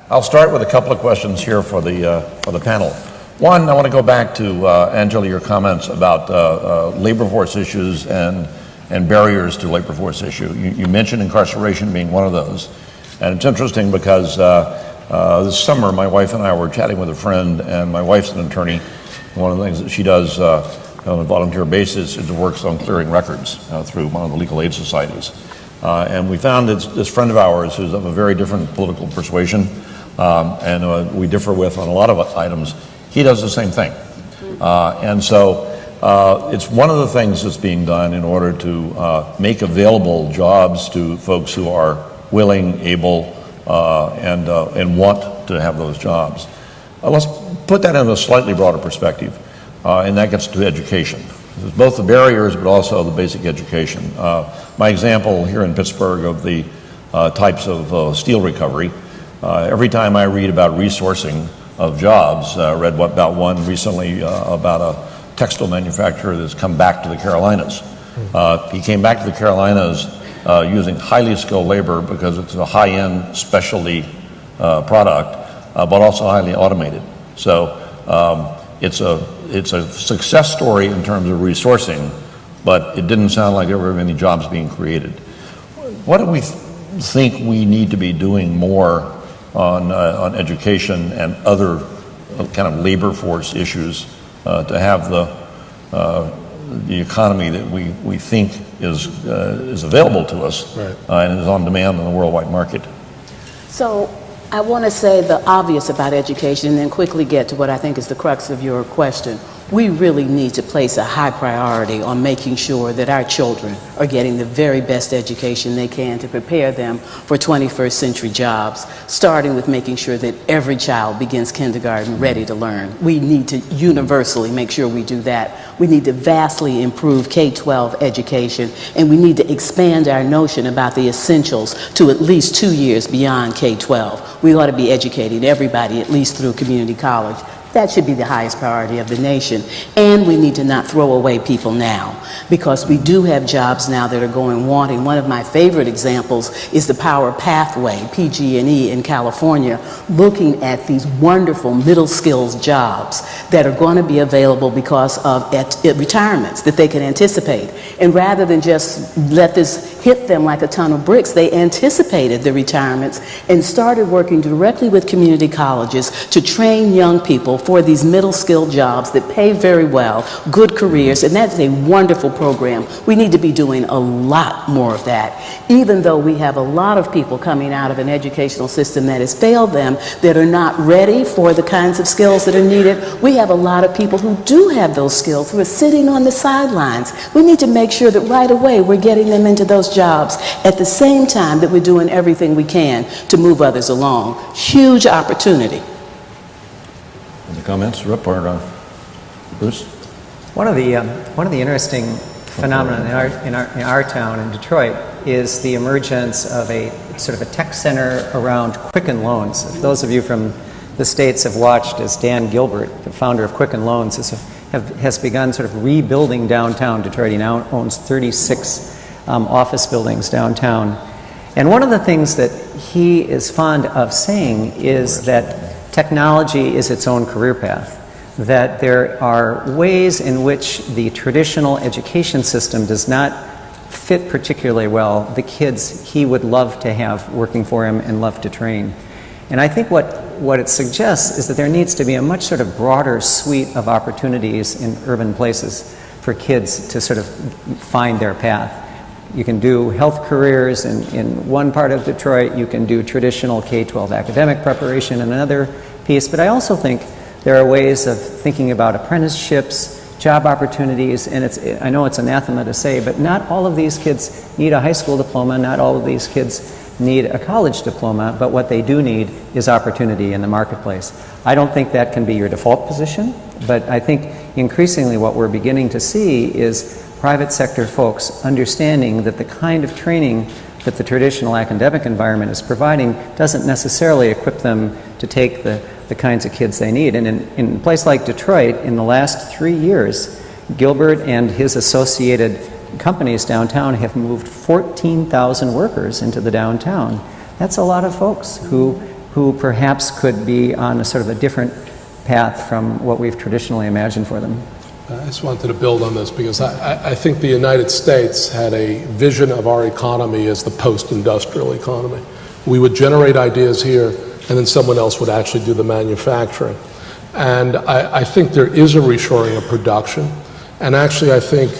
I'll start with a couple of questions here for the panel. One, I want to go back to, Angela, your comments about labor force issues and barriers to labor force issue. You mentioned incarceration being one of those. And it's interesting because this summer my wife and I were chatting with a friend, and my wife's an attorney. One of the things that she does on a volunteer basis is works on clearing records through one of the legal aid societies. And we found this friend of ours who's of a very different political persuasion, and we differ with on a lot of items. He does the same thing. And so it's one of the things that's being done in order to make available jobs to folks who are willing, able, and want to have those jobs. Let's put that in a slightly broader perspective, and that gets to education. There's both the barriers, but also the basic education. My example here in Pittsburgh of the types of steel recovery, every time I read about resourcing of jobs, read about one recently about a textile manufacturer that's come back to the Carolinas. He came back to the Carolinas using highly skilled labor because it's a high-end specialty product, but also highly automated. So it's a success story in terms of resourcing, but it didn't sound like there were many jobs being created. What do we think we need to be doing more on education and other kind of labor force issues to have the economy that we think is available to us, right, and is on demand in the worldwide market? So I want to say the obvious about education and then quickly get to what I think is the crux of your question. We really need to place a high priority on making sure that our children are getting the very best education they can to prepare them for 21st century jobs, starting with making sure that every child begins kindergarten ready to learn. We need to universally make sure we do that. We need to vastly improve K-12 education, and we need to expand our notion about the essentials to at least 2 years beyond K-12. We ought to be educating everybody at least through community college. That should be the highest priority of the nation. And we need to not throw away people now, because we do have jobs now that are going wanting. One of my favorite examples is the Power Pathway, PG&E in California, looking at these wonderful middle skills jobs that are going to be available because of retirements that they can anticipate. And rather than just let this hit them like a ton of bricks, they anticipated the retirements and started working directly with community colleges to train young people for these middle skilled jobs that pay very well, good careers, and that's a wonderful program. We need to be doing a lot more of that, even though we have a lot of people coming out of an educational system that has failed them, that are not ready for the kinds of skills that are needed. We have a lot of people who do have those skills who are sitting on the sidelines. We need to make sure that right away we're getting them into those jobs at the same time that we're doing everything we can to move others along. Huge opportunity. Any comments, Rip or Bruce? One of the interesting phenomena in our town in Detroit is the emergence of a sort of a tech center around Quicken Loans. If those of you from the States have watched as Dan Gilbert, the founder of Quicken Loans, has begun sort of rebuilding downtown Detroit. He now owns 36 office buildings downtown. And one of the things that he is fond of saying is that technology is its own career path, that there are ways in which the traditional education system does not fit particularly well the kids he would love to have working for him and love to train. And I think what it suggests is that there needs to be a much sort of broader suite of opportunities in urban places for kids to sort of find their path. You can do health careers in one part of Detroit. You can do traditional K-12 academic preparation in another piece. But I also think there are ways of thinking about apprenticeships, job opportunities, and I know it's anathema to say, but not all of these kids need a high school diploma. Not all of these kids need a college diploma, but what they do need is opportunity in the marketplace. I don't think that can be your default position, but I think increasingly what we're beginning to see is private sector folks understanding that the kind of training that the traditional academic environment is providing doesn't necessarily equip them to take the kinds of kids they need. And in a place like Detroit, in the last 3 years, Gilbert and his associated companies downtown have moved 14,000 workers into the downtown. That's a lot of folks who who perhaps could be on a sort of a different path from what we've traditionally imagined for them. I just wanted to build on this because I think the United States had a vision of our economy as the post-industrial economy. We would generate ideas here, and then someone else would actually do the manufacturing. And I think there is a reshoring of production. And actually, I think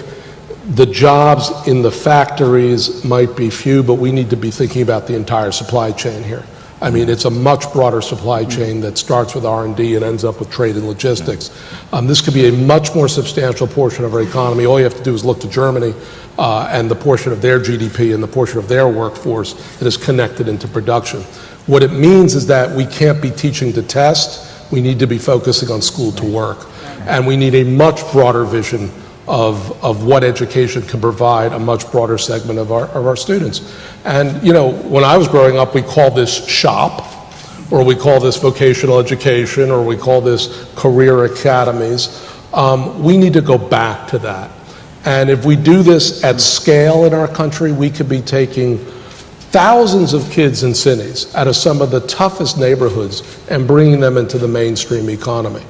the jobs in the factories might be few, but we need to be thinking about the entire supply chain here. I mean, it's a much broader supply chain that starts with R&D and ends up with trade and logistics. This could be a much more substantial portion of our economy. All you have to do is look to Germany and the portion of their GDP and the portion of their workforce that is connected into production. What it means is that we can't be teaching to test. We need to be focusing on school to work. And we need a much broader vision of what education can provide a much broader segment of our students. And, you know, when I was growing up, we called this shop, or we call this vocational education, or we call this career academies. We need to go back to that. And if we do this at scale in our country, we could be taking thousands of kids in cities out of some of the toughest neighborhoods and bringing them into the mainstream economy.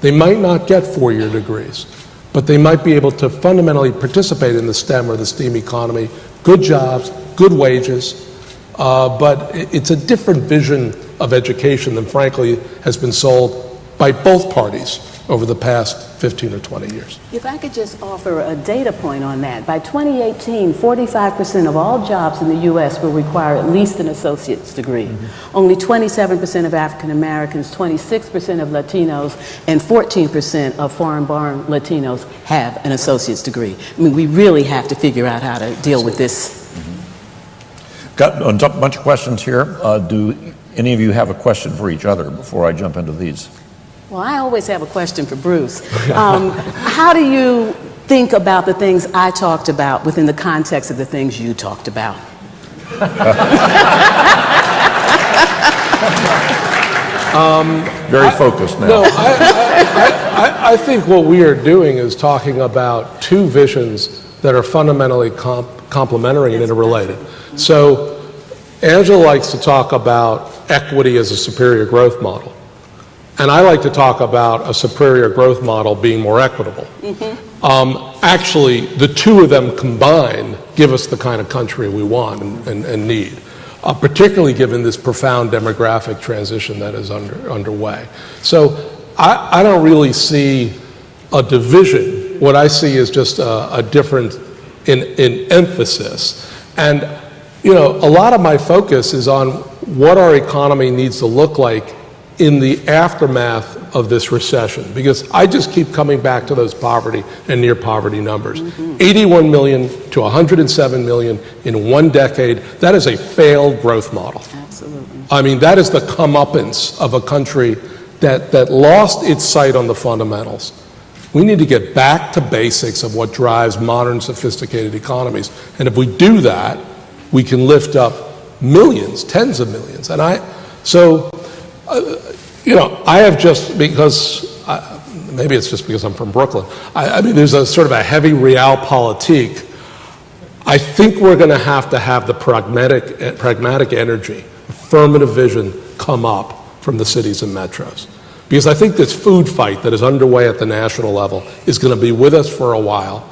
They might not get four-year degrees, but they might be able to fundamentally participate in the STEM or the STEAM economy, good jobs, good wages, but it's a different vision of education than frankly has been sold by both parties over the past 15 or 20 years. If I could just offer a data point on that. By 2018, 45% of all jobs in the U.S. will require at least an associate's degree. Mm-hmm. Only 27% of African Americans, 26% of Latinos, and 14% of foreign-born Latinos have an associate's degree. I mean, we really have to figure out how to deal with this. Mm-hmm. Got a bunch of questions here. Do any of you have a question for each other before I jump into these? Well, I always have a question for Bruce. How do you think about the things I talked about within the context of the things you talked about? Very focused now. No, I think what we are doing is talking about two visions that are fundamentally complementary and interrelated. So Angela likes to talk about equity as a superior growth model. And I like to talk about a superior growth model being more equitable. Mm-hmm. Actually, the two of them combined give us the kind of country we want and need, particularly given this profound demographic transition that is underway. So I don't really see a division. What I see is just a difference in emphasis. And, you know, a lot of my focus is on what our economy needs to look like in the aftermath of this recession, because I just keep coming back to those poverty and near poverty numbers. Mm-hmm. 81 million to 107 million in one decade. That is a failed growth model. Absolutely. I mean, that is the comeuppance of a country that lost its sight on the fundamentals. We need to get back to basics of what drives modern, sophisticated economies. And if we do that, we can lift up millions, tens of millions. And you know, I have just, because, maybe it's just because I'm from Brooklyn, I mean, there's a sort of a heavy realpolitik. I think we're going to have the pragmatic energy, affirmative vision come up from the cities and metros. Because I think this food fight that is underway at the national level is going to be with us for a while.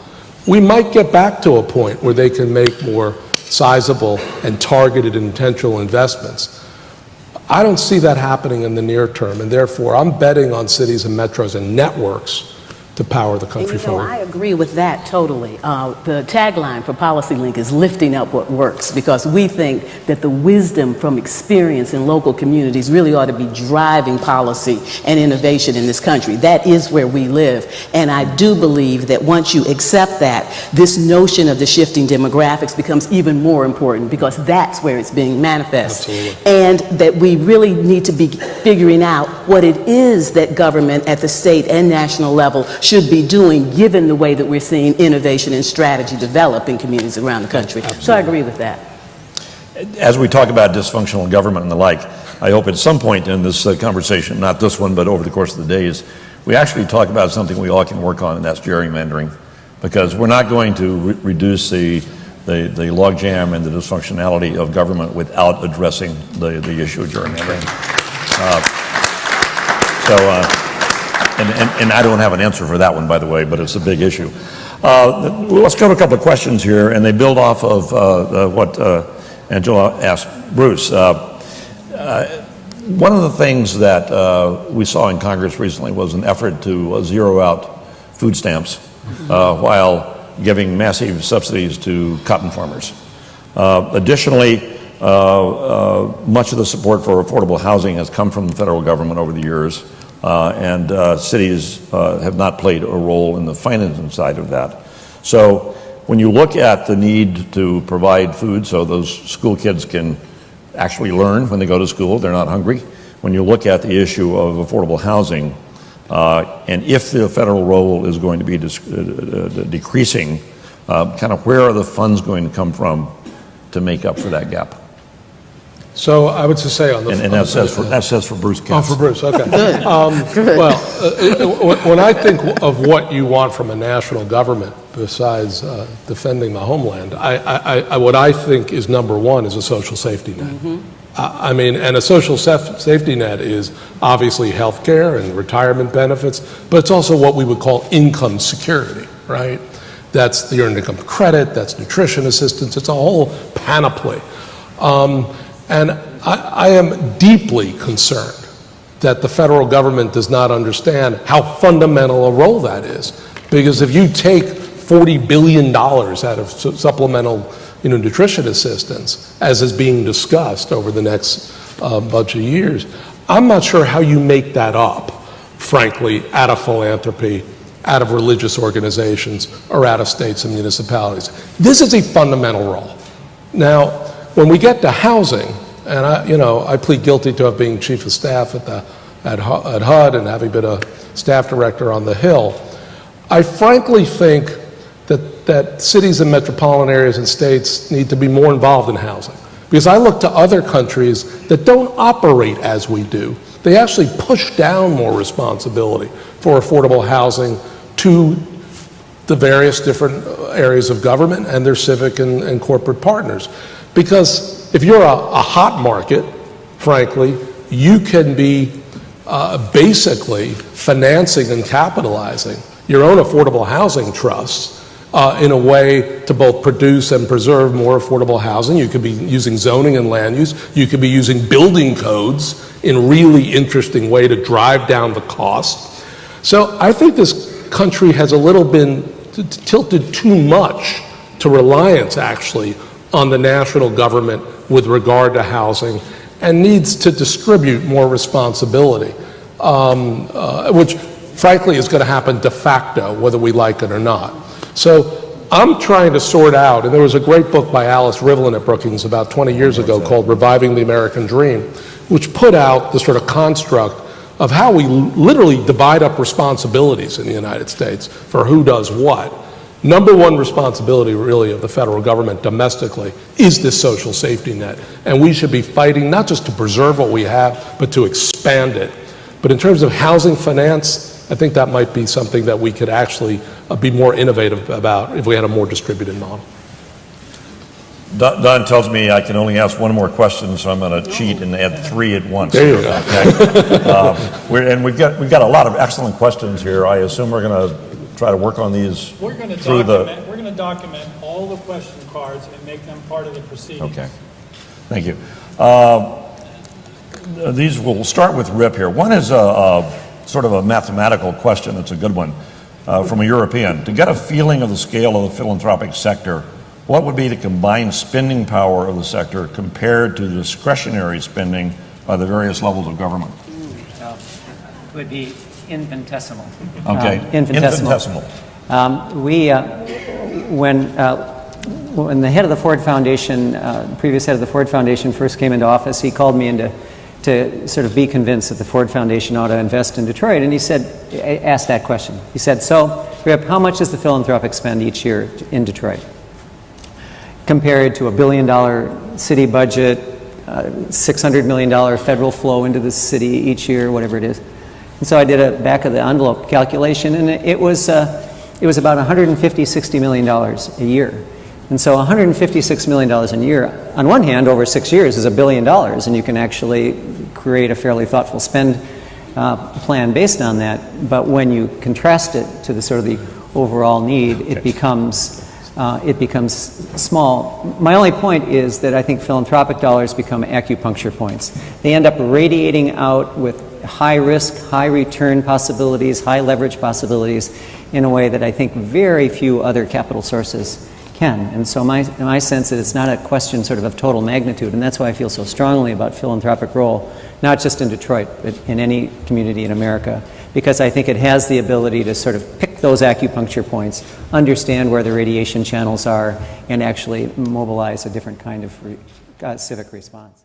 We might get back to a point where they can make more sizable and targeted intentional investments. I don't see that happening in the near term, and therefore I'm betting on cities and metros and networks to power the country forward. I agree with that totally. The tagline for PolicyLink is lifting up what works, because we think that the wisdom from experience in local communities really ought to be driving policy and innovation in this country. That is where we live. And I do believe that once you accept that, this notion of the shifting demographics becomes even more important, because that's where it's being manifest. Absolutely. And that we really need to be figuring out what it is that government at the state and national level should be doing, given the way that we're seeing innovation and strategy develop in communities around the country. Absolutely. So I agree with that. As we talk about dysfunctional government and the like, I hope at some point in this conversation, not this one, but over the course of the days, we actually talk about something we all can work on, and that's gerrymandering. Because we're not going to reduce the logjam and the dysfunctionality of government without addressing the issue of gerrymandering. And I don't have an answer for that one, by the way, but it's a big issue. Let's go to a couple of questions here, and they build off of what Angela asked Bruce. One of the things that we saw in Congress recently was an effort to zero out food stamps while giving massive subsidies to cotton farmers. Additionally, much of the support for affordable housing has come from the federal government over the years, and cities have not played a role in the financing side of that. So when you look at the need to provide food so those school kids can actually learn when they go to school, they're not hungry. When you look at the issue of affordable housing, and if the federal role is going to be decreasing, kind of where are the funds going to come from to make up for that gap? So I would just say on the... And that says for Bruce Katz. Oh, for Bruce, okay. Well, when I think of what you want from a national government, besides defending the homeland, what I think is number one is a social safety net. I mean, and a social safety net is obviously health care and retirement benefits, but it's also what we would call income security, right? That's the earned income credit, that's nutrition assistance, it's a whole panoply. And I am deeply concerned that the federal government does not understand how fundamental a role that is. Because if you take $40 billion out of supplemental nutrition assistance, as is being discussed over the next bunch of years, I'm not sure how you make that up, frankly, out of philanthropy, out of religious organizations, or out of states and municipalities. This is a fundamental role. Now, when we get to housing, and I plead guilty to being chief of staff at HUD and having been a staff director on the Hill, I frankly think that cities and metropolitan areas and states need to be more involved in housing. Because I look to other countries that don't operate as we do. They actually push down more responsibility for affordable housing to the various different areas of government and their civic and corporate partners. Because if you're a hot market, frankly, you can be basically financing and capitalizing your own affordable housing trusts in a way to both produce and preserve more affordable housing. You could be using zoning and land use. You could be using building codes in a really interesting way to drive down the cost. So I think this country has a little been tilted too much to reliance, actually, on the national government with regard to housing, and needs to distribute more responsibility, which frankly is going to happen de facto, whether we like it or not. So I'm trying to sort out, and there was a great book by Alice Rivlin at Brookings about 20 years ago called Reviving the American Dream, which put out the sort of construct of how we literally divide up responsibilities in the United States for who does what. Number one responsibility, really, of the federal government domestically is this social safety net. And we should be fighting not just to preserve what we have, but to expand it. But in terms of housing finance, I think that might be something that we could actually be more innovative about if we had a more distributed model. Don tells me I can only ask one more question, so I'm going to cheat and add three at once. There you go. Okay. And we've got a lot of excellent questions here. I assume we're going to try to work on these. We're going to document all the question cards and make them part of the proceedings. Okay. Thank you. These will start with Rip here. One is a sort of a mathematical question. It's a good one from a European. To get a feeling of the scale of the philanthropic sector, what would be the combined spending power of the sector compared to discretionary spending by the various levels of government? It would be infinitesimal. Okay. Infinitesimal. When the head of the Ford Foundation, previous head of the Ford Foundation first came into office, he called me in to sort of be convinced that the Ford Foundation ought to invest in Detroit. And he said, asked that question. He said, so, Rip, how much does the philanthropic spend each year in Detroit? Compared to $1 billion city budget, $600 million federal flow into the city each year, whatever it is. And so I did a back of the envelope calculation, and it was about $150–60 million a year. And so $156 million a year, on one hand, over 6 years is $1 billion, and you can actually create a fairly thoughtful spend plan based on that. But when you contrast it to the sort of the overall need, it becomes small. My only point is that I think philanthropic dollars become acupuncture points. They end up radiating out with high risk, high return possibilities, high leverage possibilities in a way that I think very few other capital sources can. And so my sense is it's not a question sort of total magnitude, and that's why I feel so strongly about philanthropic role, not just in Detroit, but in any community in America, because I think it has the ability to sort of pick those acupuncture points, understand where the radiation channels are, and actually mobilize a different kind of civic response.